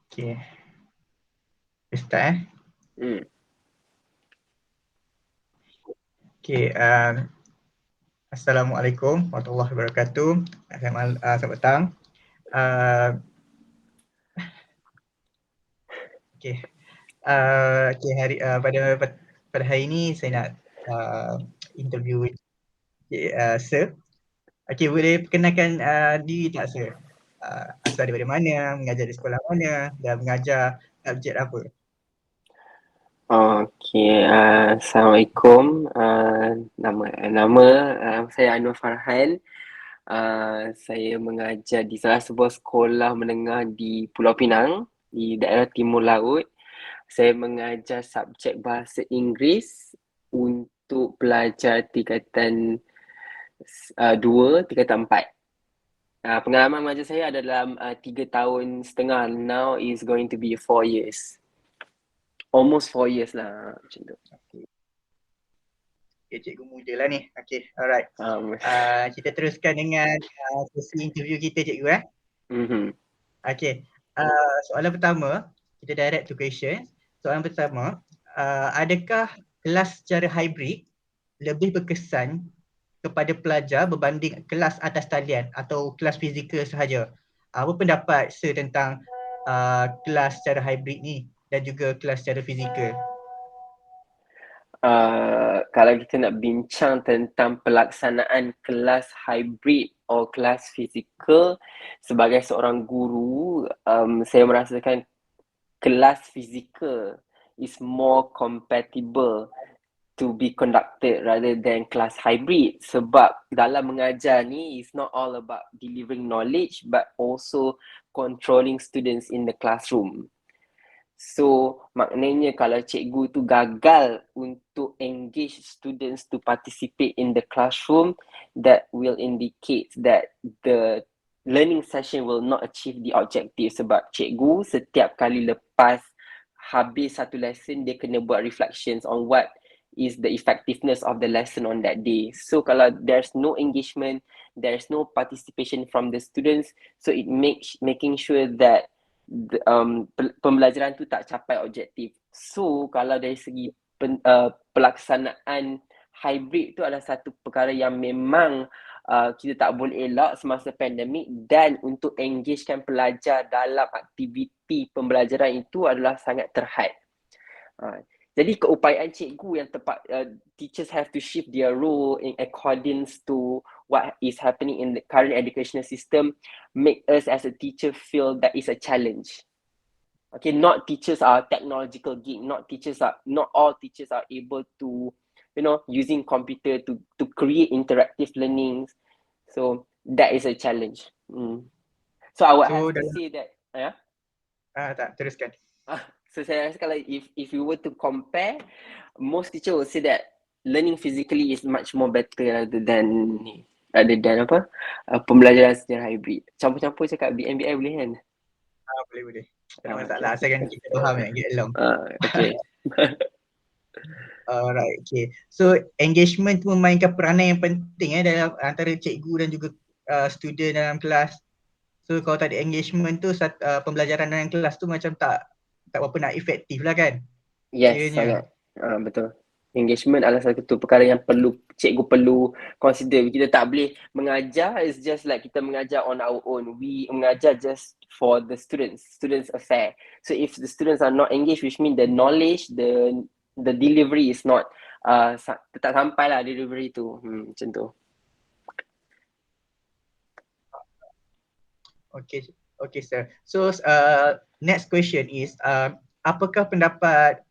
Okay. Start Okay. Assalamualaikum warahmatullahi wabarakatuh. Selamat petang. Okay. Pada hari ini saya nak interview Sir. Okay, boleh perkenalkan diri tak Sir? Asal daripada mana, mengajar di sekolah mana dan mengajar subjek apa? Okay, Assalamualaikum. Nama saya Anwar Farhan. Saya mengajar di salah sebuah sekolah menengah di Pulau Pinang, di daerah Timur Laut. Saya mengajar subjek bahasa Inggeris untuk pelajar tingkatan 2, tingkatan 4. Pengalaman mengajar saya ada dalam 3 tahun setengah. Now is going to be 4 years. Almost 4 years lah macam tu. Okay, cikgu muda lah ni. Okay, alright. Kita teruskan dengan sesi interview kita cikgu Okay, soalan pertama, kita direct to question. Soalan pertama, adakah kelas secara hybrid lebih berkesan kepada pelajar berbanding kelas atas talian atau kelas fizikal sahaja? Apa pendapat Sir tentang kelas secara hybrid ni dan juga kelas secara fizikal? Kalau kita nak bincang tentang pelaksanaan kelas hybrid atau kelas fizikal, sebagai seorang guru, saya merasakan kelas fizikal is more compatible to be conducted rather than kelas hybrid, sebab dalam mengajar ni it's not all about delivering knowledge but also controlling students in the classroom. So maknanya kalau cikgu tu gagal untuk engage students to participate in the classroom, that will indicate that the learning session will not achieve the objective, sebab cikgu setiap kali lepas habis satu lesson dia kena buat reflections on what is the effectiveness of the lesson on that day. So kalau there's no engagement, there's no participation from the students, so it making sure that pembelajaran tu tak capai objektif. So kalau dari segi pelaksanaan hybrid tu adalah satu perkara yang memang kita tak boleh elak semasa pandemik, dan untuk engagekan pelajar dalam aktiviti pembelajaran itu adalah sangat terhad. Jadi keupayaan cikgu yang tepat, teachers have to shift their role in accordance to what is happening in the current educational system, make us as a teacher feel that is a challenge. Okay, not teachers are technological geek, not all teachers are able to, using computer to create interactive learnings. So that is a challenge. So I would have to say that, tak, teruskan. So saya rasa kalau if you were to compare, most teacher will say that learning physically is much more better rather than pembelajaran secara hybrid. Campur-campur cakap BNBI boleh kan? Boleh. Tak ada masalah, asalkan kita faham get along. Okay. Alright, okay. So engagement tu memainkan peranan yang penting dalam antara cikgu dan juga student dalam kelas. So kalau tak ada engagement tu, pembelajaran dalam kelas tu macam tak berapa nak efektif lah kan? Yes, sangat. Betul. Engagement adalah satu perkara yang cikgu perlu consider. Kita tak boleh mengajar, it's just like kita mengajar on our own. We mengajar just for the students affair. So if the students are not engaged, which means the knowledge, the delivery is not tak sampai lah delivery tu. Macam tu. Okay sir. So next question is, apakah pendapat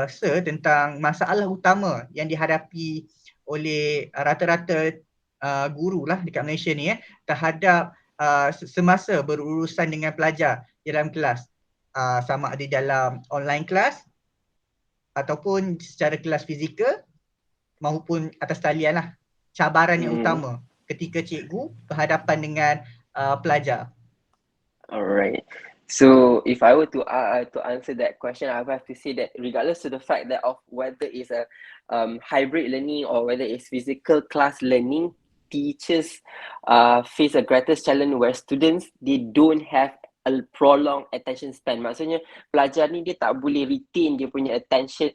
Sir tentang masalah utama yang dihadapi oleh rata-rata guru lah dekat Malaysia ni terhadap semasa berurusan dengan pelajar dalam kelas, sama ada dalam online kelas ataupun secara kelas fizikal maupun atas talian lah. Cabaran yang utama ketika cikgu berhadapan dengan pelajar. Alright. So if I were to answer that question, I would have to say that regardless of the fact that of whether it's a hybrid learning or whether it's physical class learning, teachers face a greatest challenge where students they don't have a prolonged attention span. Maksudnya pelajar ni dia tak boleh retain dia punya attention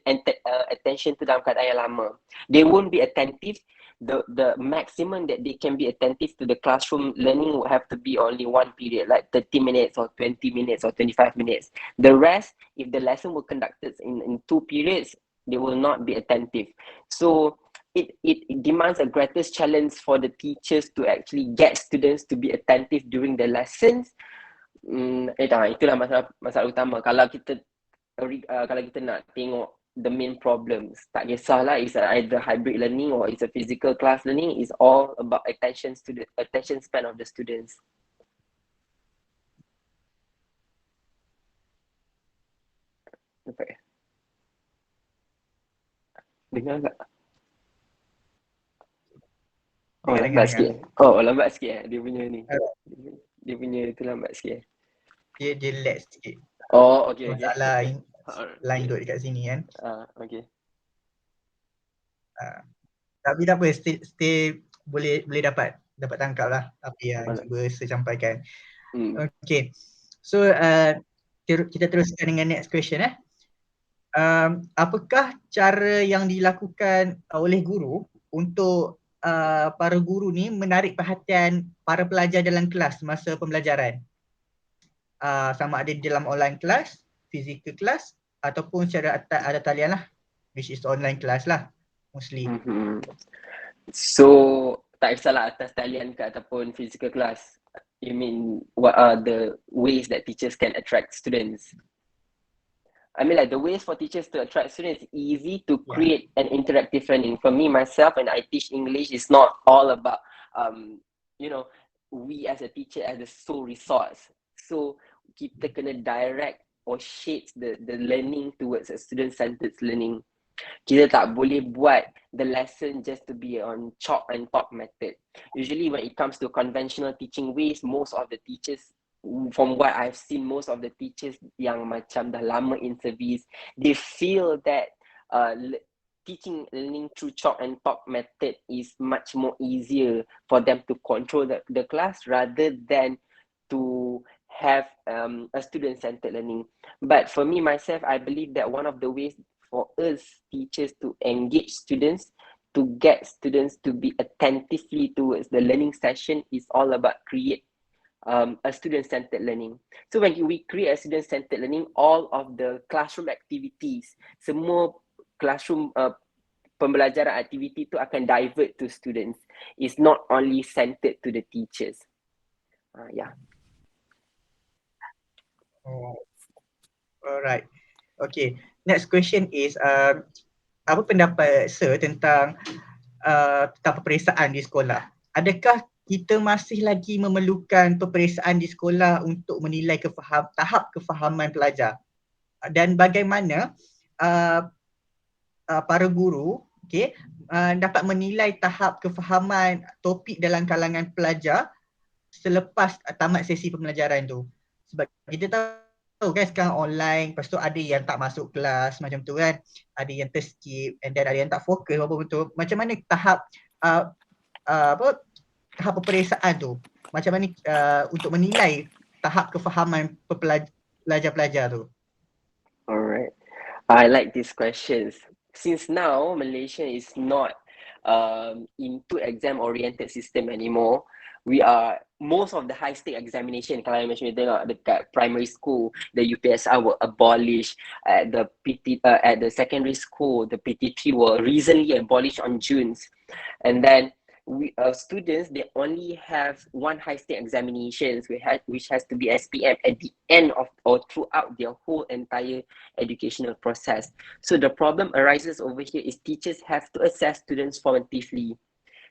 tu dalam keadaan yang lama. They won't be attentive. The maximum that they can be attentive to the classroom learning would have to be only one period, like 30 minutes or 20 minutes or 25 minutes. The rest, if the lesson were conducted in 2 periods, they will not be attentive. So it demands a greatest challenge for the teachers to actually get students to be attentive during the lessons. Itulah masalah utama. Kalau kita nak tengok the main problems, tak kisahlah it's either hybrid learning or it's a physical class learning, it's all about attention span of the students. Okay. Dengar tak? Oh, lambat sikit. Oh, lambat sikit dia punya ni. Dia punya itu lambat sikit. Dia lag sikit. Oh, okay. Masalah line dot dekat sini kan. Okay. Tapi tak apa, stay boleh dapat tangkap lah apa yang cuba saya sampaikan. Okay. So kita teruskan dengan next question apakah cara yang dilakukan oleh guru untuk para guru ni menarik perhatian para pelajar dalam kelas masa pembelajaran? Sama ada dalam online class, physical class ataupun secara ada talian lah, which is online class lah mostly. So tak kisahlah atas talian ke ataupun physical class, you mean what are the ways that teachers can attract students? I mean, like the ways for teachers to attract students, it's easy to create an interactive learning. For me, myself, when I teach English, it's not all about, we as a teacher as the sole resource. So, kita kena direct or shape the learning towards a student-centered learning. Kita tak boleh buat the lesson just to be on chalk and talk method. Usually, when it comes to conventional teaching ways, most of the teachers, from what I've seen, most of the teachers yang macam dah lama in service, they feel that teaching learning through chalk and talk method is much more easier for them to control the class rather than to have a student-centered learning. But for me, myself, I believe that one of the ways for us teachers to engage students, to get students to be attentively towards the learning session is all about create a student-centered learning. So when we create a student-centered learning, all of the classroom activities, semua classroom pembelajaran activity tu akan divert to students. It's not only centered to the teachers. Alright. Okay. Next question is apa pendapat Sir tentang peperiksaan di sekolah? Adakah kita masih lagi memerlukan peperiksaan di sekolah untuk menilai tahap kefahaman pelajar? Dan bagaimana para guru dapat menilai tahap kefahaman topik dalam kalangan pelajar selepas tamat sesi pembelajaran tu? Sebab kita tahu kan sekarang online, lepas tu ada yang tak masuk kelas macam tu kan, ada yang terskip and then ada yang tak fokus apa betul. Macam mana tahap tahap peperiksaan tu? Macam mana untuk menilai tahap kefahaman pelajar-pelajar tu? Alright, I like these questions. Since now Malaysia is not into exam-oriented system anymore, most of the high stake examination, kalau macam you tengok dekat primary school, the UPSR will abolish. At the secondary school, the PT3 will recently abolish on June. And then students, they only have one high stake examinations which has to be SPM at the end of or throughout their whole entire educational process. So the problem arises over here is teachers have to assess students formatively.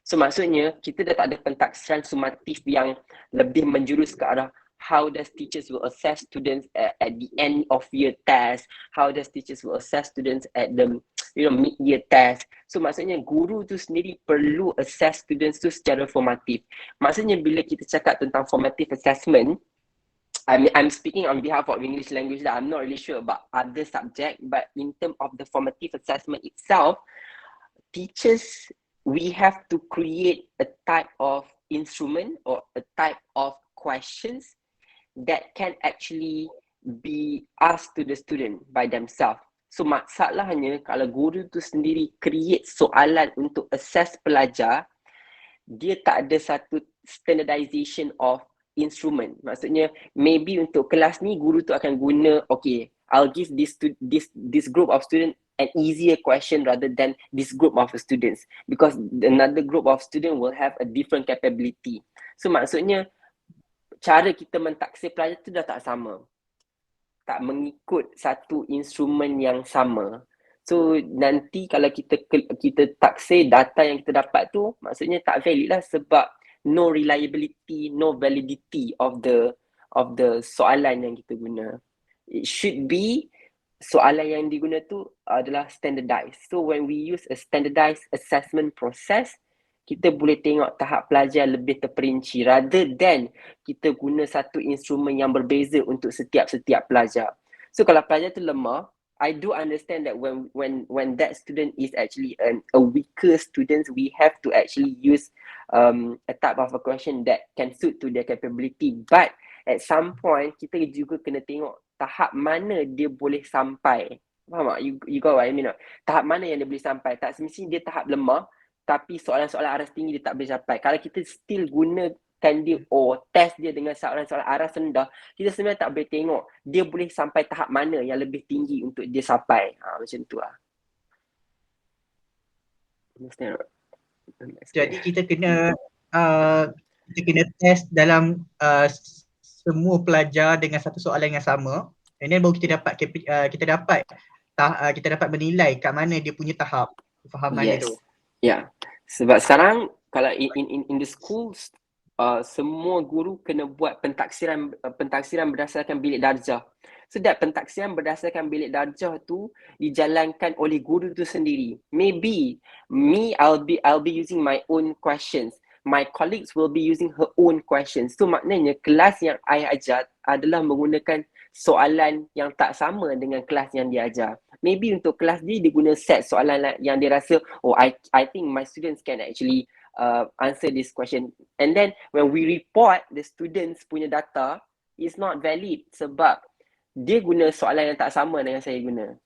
So maksudnya kita dah tak ada pentaksiran sumatif yang lebih menjurus ke arah how does teachers will assess students at the end of year test, how does teachers will assess students at the mid-year test. So maksudnya guru tu sendiri perlu assess students tu secara formatif. Maksudnya bila kita cakap tentang formative assessment, I'm speaking on behalf of English language that I'm not really sure about other subject, but in terms of the formative assessment itself, teachers, we have to create a type of instrument or a type of questions that can actually be asked to the student by themselves. So masalahnya kalau guru tu sendiri create soalan untuk assess pelajar, dia tak ada satu standardization of instrument. Maksudnya maybe untuk kelas ni guru tu akan guna, okay, I'll give this group of student an easier question rather than this group of students, because another group of student will have a different capability. So maksudnya cara kita mentaksir pelajar tu dah tak sama, tak mengikut satu instrumen yang sama. So nanti kalau kita taksir data yang kita dapat tu, maksudnya tak valid lah, sebab no reliability, no validity of the soalan yang kita guna. It should be soalan yang diguna tu adalah standardized. So when we use a standardized assessment process, kita boleh tengok tahap pelajar lebih terperinci rather than kita guna satu instrumen yang berbeza untuk setiap pelajar. So kalau pelajar tu lemah, I do understand that when that student is actually a weaker student, we have to actually use a type of a question that can suit to their capability. But at some point, kita juga kena tengok tahap mana dia boleh sampai. Faham tak? You got what I mean? Tahap mana yang dia boleh sampai. Tak semestinya dia tahap lemah, tapi soalan-soalan aras tinggi dia tak boleh sampai. Kalau kita still gunakan dia test dia dengan soalan-soalan aras rendah, kita sebenarnya tak boleh tengok dia boleh sampai tahap mana yang lebih tinggi untuk dia sampai. Macam tu lah. Jadi kita kena test dalam semua pelajar dengan satu soalan yang sama, and then baru kita dapat menilai kat mana dia punya tahap kefahaman dia tu. Ya. Sebab sekarang kalau in the schools, semua guru kena buat pentaksiran berdasarkan bilik darjah. So that pentaksiran berdasarkan bilik darjah tu dijalankan oleh guru tu sendiri. Maybe I'll be using my own questions. My colleagues will be using her own questions. So maknanya kelas yang I ajar adalah menggunakan soalan yang tak sama dengan kelas yang dia ajar. Maybe untuk kelas dia guna set soalan yang dia rasa, I think my students can actually answer this question. And then when we report the students punya data, it's not valid sebab dia guna soalan yang tak sama dengan saya guna.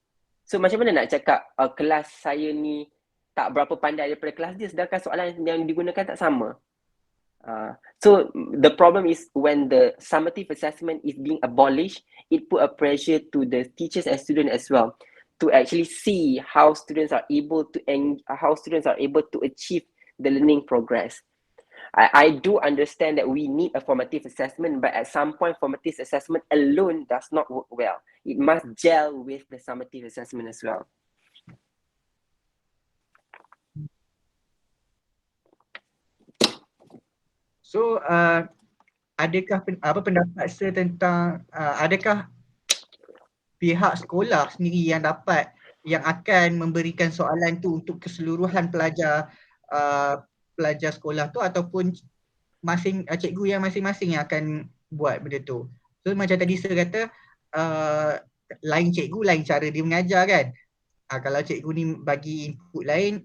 So macam mana nak cakap kelas saya ni tak berapa pandai daripada kelas dia sedangkan soalan yang digunakan tak sama? So the problem is when the summative assessment is being abolished, it put a pressure to the teachers and students as well to actually see how students are able to achieve the learning progress. I do understand that we need a formative assessment, but at some point formative assessment alone does not work well. It must gel with the summative assessment as well. So adakah apa pendapat saya tentang adakah pihak sekolah sendiri yang akan memberikan soalan tu untuk keseluruhan pelajar sekolah tu, ataupun cikgu yang masing-masing yang akan buat benda tu? So macam tadi saya kata lain cikgu lain cara dia mengajar kan. Kalau cikgu ni bagi input lain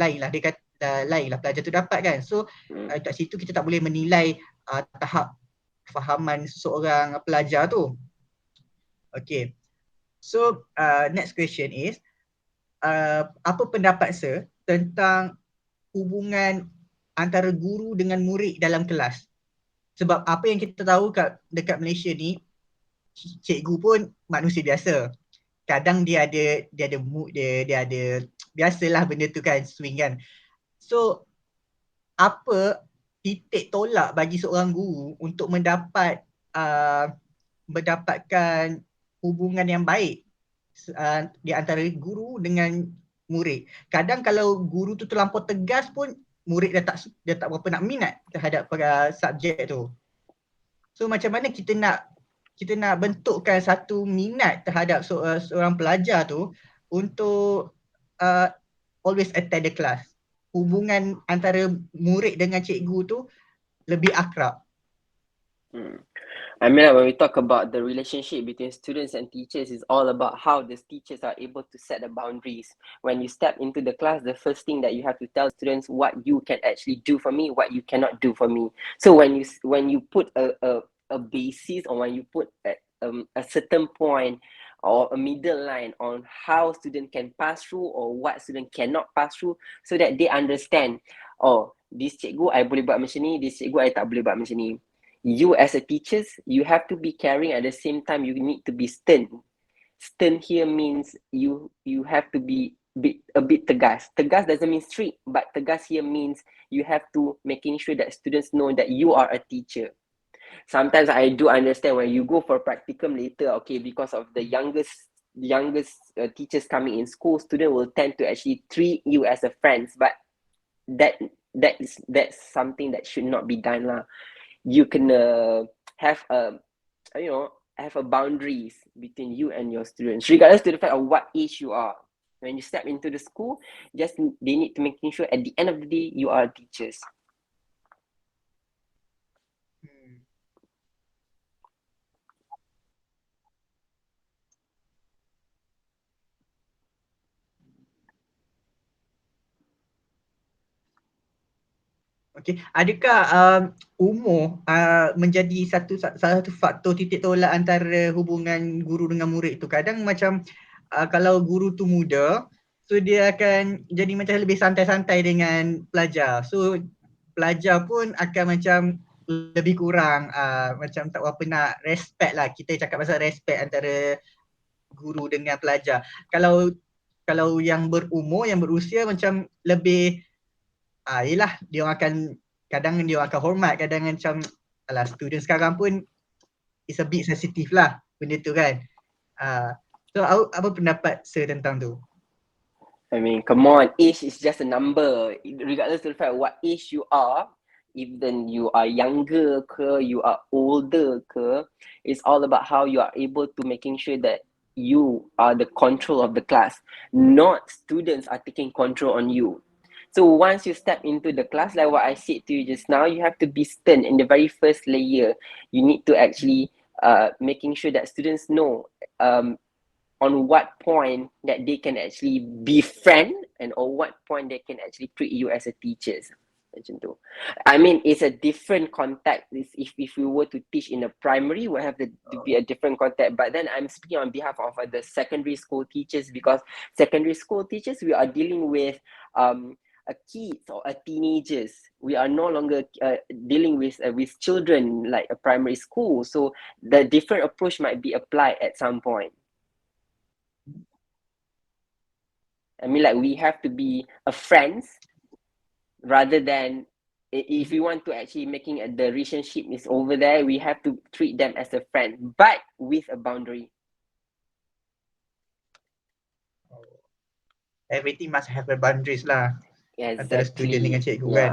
lah dia kata lain lah pelajar tu dapat kan. So kat situ kita tak boleh menilai tahap kefahaman seseorang pelajar tu. Okay. So next question is apa pendapat sir tentang hubungan antara guru dengan murid dalam kelas? Sebab apa yang kita tahu dekat Malaysia ni, cikgu pun manusia biasa. Kadang dia ada mood dia ada biasalah benda tu kan, swing kan. So apa titik tolak bagi seorang guru untuk mendapatkan hubungan yang baik di antara guru dengan murid? Kadang kalau guru tu terlampau tegas pun murid dah tak berapa nak minat terhadap subjek tu. So macam mana kita nak bentukkan satu minat terhadap seorang pelajar tu untuk always attend the class? Hubungan antara murid dengan cikgu tu lebih akrab. I mean, like, when we talk about the relationship between students and teachers, it's all about how the teachers are able to set the boundaries. When you step into the class, the first thing that you have to tell students what you can actually do for me, what you cannot do for me. So when you put a basis, or when you put a certain point or a middle line on how student can pass through or what student cannot pass through, so that they understand, oh, this cikgu I boleh buat macam ni, this cikgu I tak boleh buat macam ni. You as a teachers, you have to be caring, at the same time you need to be stern. Stern here means you have to be a bit tegas. Tegas doesn't mean strict, but tegas here means you have to making sure that students know that you are a teacher. Sometimes I do understand when you go for practicum later, okay, because of the youngest teachers coming in school, student will tend to actually treat you as a friends, but that's something that should not be done lah. You can have a have a boundaries between you and your students, regardless to the fact of what age you are. When you step into the school, just they need to making sure at the end of the day you are teachers. Okey, adakah umur menjadi salah satu faktor titik tolak antara hubungan guru dengan murid tu? Kadang macam kalau guru tu muda, so dia akan jadi macam lebih santai-santai dengan pelajar. So pelajar pun akan macam lebih kurang macam tak berapa nak respect lah. Kita cakap pasal respect antara guru dengan pelajar. Kalau yang berumur, yang berusia macam lebih yelah, dia akan kadang dia akan hormat, kadang macam alah, student sekarang pun is a bit sensitive lah benda tu kan. So apa pendapat Sir tentang tu? I mean, come on, age is just a number. Regardless of the fact what age you are, even you are younger ke, you are older ke, it's all about how you are able to making sure that you are the control of the class, not students are taking control on you. So once you step into the class, like what I said to you just now, you have to be stern in the very first layer. You need to actually making sure that students know on what point that they can actually befriend, and on what point they can actually treat you as a teacher. Macam tu. I mean, it's a different context. If we were to teach in a primary, we have to be a different context. But then I'm speaking on behalf of the secondary school teachers, because secondary school teachers, we are dealing with a kids or a teenagers. We are no longer dealing with children like a primary school. So the different approach might be applied at some point. I mean, like, we have to be a friends rather than, if we want to actually making the relationship is over there, we have to treat them as a friend, but with a boundary. Everything must have a boundaries lah. Exactly. Antara student dengan cikgu kan.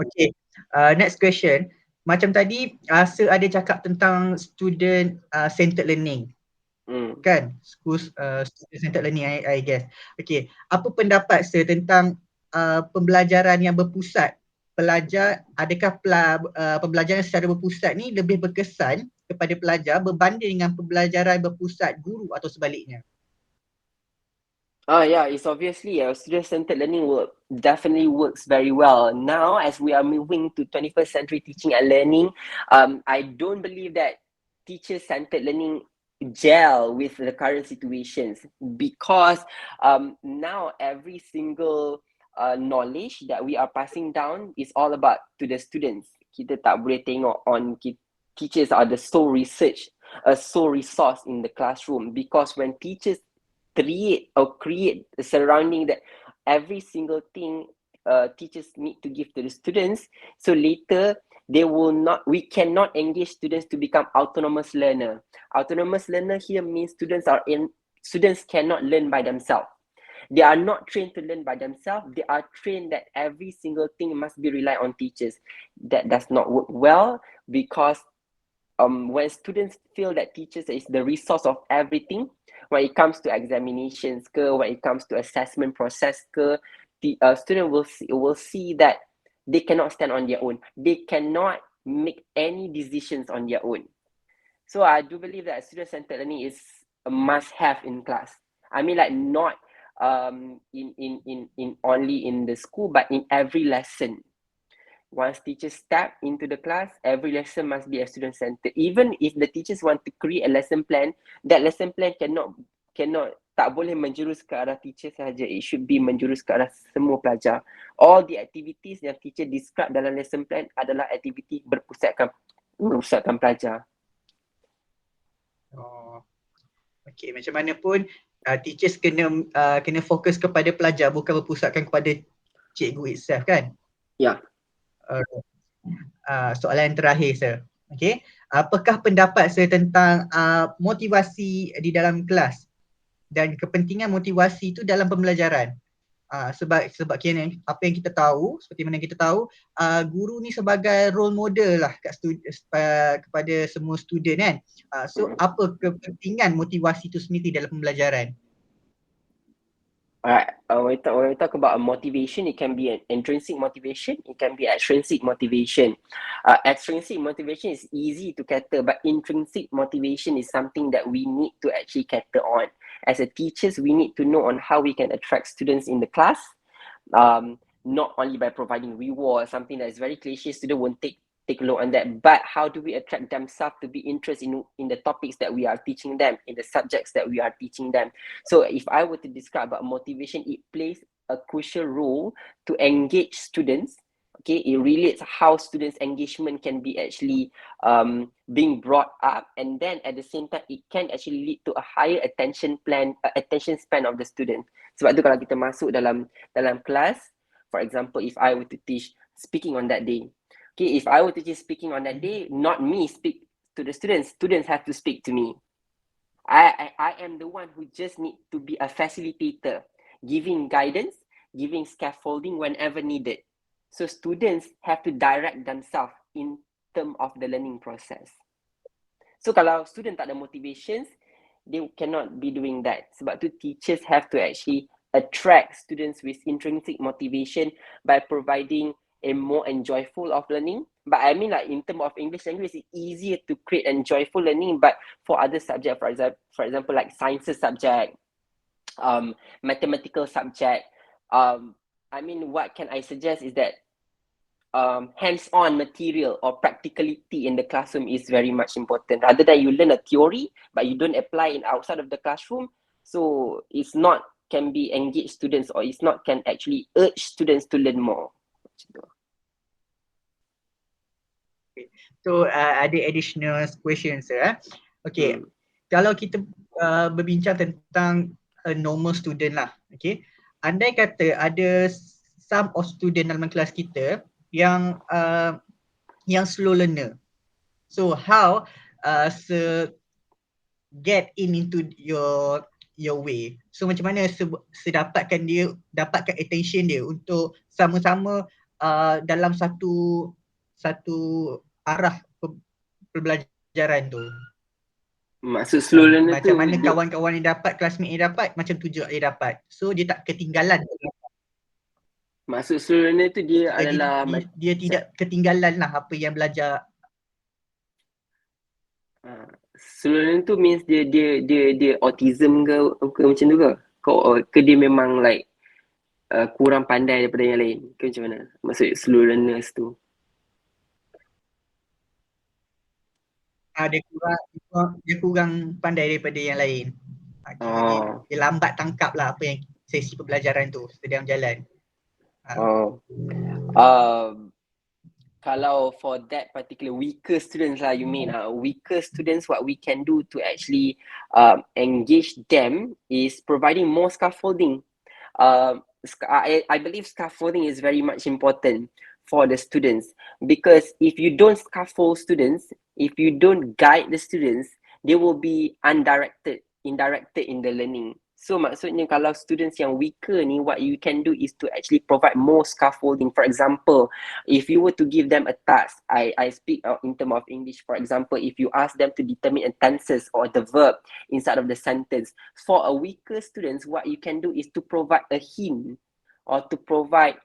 Okay, next question. Macam tadi Sir ada cakap tentang student centered learning. Kan? Student centered learning, I guess. Okay, apa pendapat Sir tentang pembelajaran yang berpusat pelajar? Adakah pembelajaran secara berpusat ni lebih berkesan kepada pelajar berbanding dengan pembelajaran berpusat guru atau sebaliknya? Yeah, it's obviously student-centered learning definitely works very well. Now, as we are moving to 21st century teaching and learning, I don't believe that teacher-centered learning gel with the current situations, because now every single knowledge that we are passing down is all about to the students. Kita tak boleh tengok on teachers are the sole research, sole resource in the classroom, because when teachers create a surrounding that every single thing teachers need to give to the students, so later we cannot engage students to become autonomous learner. Autonomous learner here means students cannot learn by themselves. They are not trained to learn by themselves. They are trained that every single thing must be relied on teachers. That does not work well, because when students feel that teachers is the resource of everything, when it comes to examinations, when it comes to assessment process, the student will see that they cannot stand on their own. They cannot make any decisions on their own. So I do believe that student-centered learning is a must-have in class. I mean, like, not in only in the school, but in every lesson. Once teachers step into the class, every lesson must be a student-centered. Even if the teachers want to create a lesson plan, that lesson plan cannot tak boleh menjurus ke arah teacher sahaja. It should be menjurus ke arah semua pelajar. All the activities yang teacher describe dalam lesson plan adalah aktiviti berpusatkan pelajar. Oh. Okay, macam mana pun teachers kena fokus kepada pelajar, bukan berpusatkan kepada cikgu itself, kan? Ya. Soalan terakhir, sir. Okay, apakah pendapat saya tentang motivasi di dalam kelas dan kepentingan motivasi itu dalam pembelajaran? Sebab apa yang kita tahu, seperti mana kita tahu, guru ni sebagai role model lah kepada semua student, kan. So apa kepentingan motivasi itu sendiri dalam pembelajaran? Alright, when we talk about motivation, it can be an intrinsic motivation, it can be extrinsic motivation. Extrinsic motivation is easy to cater, but intrinsic motivation is something that we need to actually cater on. As a teachers, we need to know on how we can attract students in the class, not only by providing reward, something that is very cliche, student won't take a look on that, but how do we attract themselves to be interested in the topics that we are teaching them, in the subjects that we are teaching them. So if I were to describe about motivation, it plays a crucial role to engage students. Okay, it relates how students' engagement can be actually being brought up, and then at the same time it can actually lead to a higher attention span of the student. Sebab tu kalau kita masuk dalam kelas, for example, if I were to teach speaking on that day, okay, if I were to teach speaking on that day, not me speak to the students have to speak to me. I am the one who just need to be a facilitator, giving guidance, giving scaffolding whenever needed. So students have to direct themselves in terms of the learning process. So kalau student tak ada motivations, they cannot be doing that. Sebab tu teachers have to actually attract students with intrinsic motivation by providing a more enjoyful of learning. But I mean, like, in terms of English language, it's easier to create enjoyful learning. But for other subjects, for example, like sciences subject, mathematical subject, I mean, what can I suggest is that hands-on material or practicality in the classroom is very much important. Rather than you learn a theory, but you don't apply it outside of the classroom, so it's not can be engage students, or it's not can actually urge students to learn more. So ada additional questions, okay. Kalau kita berbincang tentang a normal student lah, okay. Andai kata ada some of student dalam kelas kita yang slow learner. So how get into your way. So macam mana dapatkan attention dia untuk sama-sama dalam satu arah pembelajaran tu. Maksud slow learner macam mana kawan-kawan yang dapat, classmate yang dapat, macam tu juga dia dapat. So dia tak ketinggalan. Maksud slow learner tu dia adalah dia tidak ketinggalan lah apa yang belajar. Slow learner tu means dia autism ke macam tu ke dia memang like kurang pandai daripada yang lain ke macam mana? Maksud slow learners tu. Dia kurang pandai daripada yang lain. Dia lambat tangkap lah apa yang sesi pembelajaran tu sedang jalan. Kalau for that particular weaker students lah, you mean weaker students, what we can do to actually engage them is providing more scaffolding. I believe scaffolding is very much important for the students, because if you don't scaffold students, if you don't guide the students, they will be indirected in the learning. So maksudnya kalau students yang weaker ni, what you can do is to actually provide more scaffolding. For example, if you were to give them a task, I speak in terms of English, for example, if you ask them to determine a tenses or the verb inside of the sentence, for a weaker students, what you can do is to provide a hint or to provide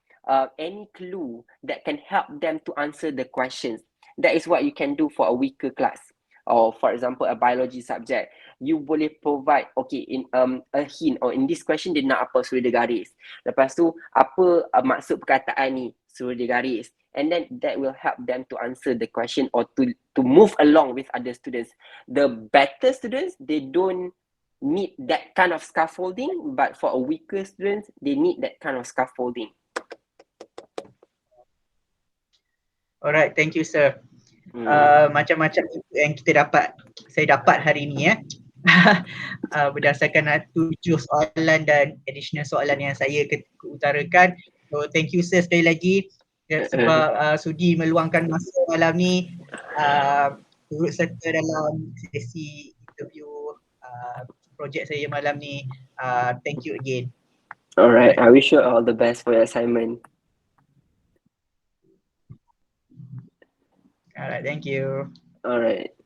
any clue that can help them to answer the questions. that is what you can do for a weaker class. Or for example, a biology subject, you boleh provide, okay, in a hint, or in this question dia nak apa, suruh dia garis. Lepas tu, apa maksud perkataan ni, suruh dia garis. And then that will help them to answer the question, or to move along with other students. The better students, they don't need that kind of scaffolding, but for a weaker students, they need that kind of scaffolding. Alright, thank you sir. Macam-macam yang saya dapat hari ni berdasarkan 7 soalan dan additional soalan yang saya utarakan. So thank you sir sekali lagi sebab sudi meluangkan masa malam ni turut serta dalam sesi interview projek saya malam ni. Thank you again. Alright, I wish you all the best for your assignment. Alright, thank you. Alright.